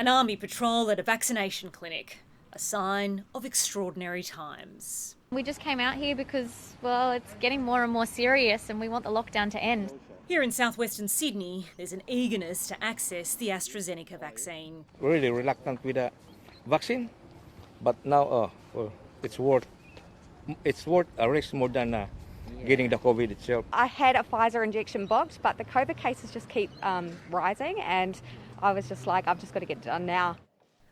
An army patrol at a vaccination clinic, a sign of extraordinary times. We just came out here because, well, it's getting more and more serious and we want the lockdown to end. Here in southwestern Sydney, there's an eagerness to access the AstraZeneca vaccine. Really reluctant with the vaccine, but now it's worth a risk more than getting the COVID itself. I had a Pfizer injection booked, but the COVID cases just keep rising, and I was just like, I've just got to get it done now.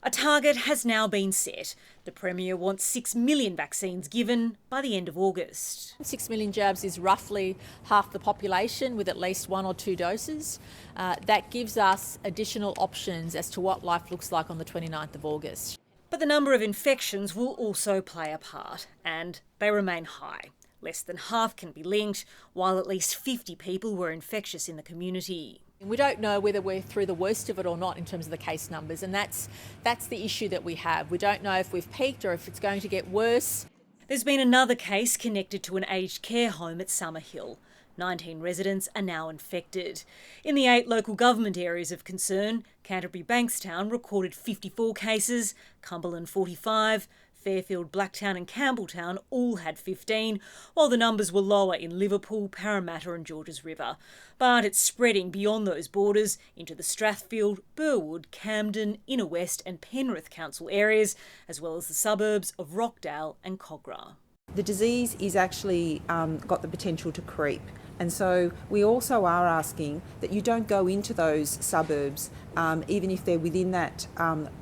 A target has now been set. The Premier wants 6 million vaccines given by the end of August. 6 million jabs is roughly half the population with at least 1 or 2 doses. That gives us additional options as to what life looks like on the 29th of August. But the number of infections will also play a part, and they remain high. Less than half can be linked, while at least 50 people were infectious in the community. We don't know whether we're through the worst of it or not in terms of the case numbers, and that's the issue that we have. We don't know if we've peaked or if it's going to get worse. There's been another case connected to an aged care home at Summerhill. 19 residents are now infected. In the 8 local government areas of concern, Canterbury Bankstown recorded 54 cases, Cumberland 45, Fairfield, Blacktown and Campbelltown all had 15, while the numbers were lower in Liverpool, Parramatta and Georges River. But it's spreading beyond those borders into the Strathfield, Burwood, Camden, Inner West and Penrith council areas, as well as the suburbs of Rockdale and Cogra. The disease is actually got the potential to creep. And so we also are asking that you don't go into those suburbs, even if they're within that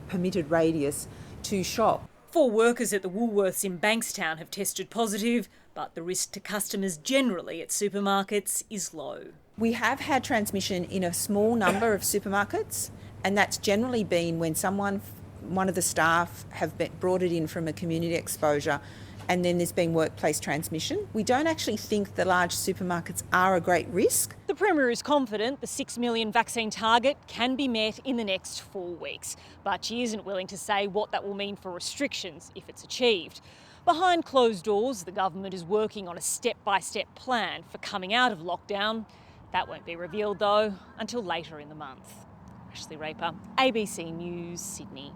permitted radius, to shop. 4 workers at the Woolworths in Bankstown have tested positive, but the risk to customers generally at supermarkets is low. We have had transmission in a small number of supermarkets, and that's generally been when one of the staff have brought it in from a community exposure, and then there's been workplace transmission. We don't actually think the large supermarkets are a great risk. The Premier is confident the 6 million vaccine target can be met in the next 4 weeks, but she isn't willing to say what that will mean for restrictions if it's achieved. Behind closed doors, the government is working on a step-by-step plan for coming out of lockdown. That won't be revealed, though, until later in the month. Ashleigh Raper, ABC News, Sydney.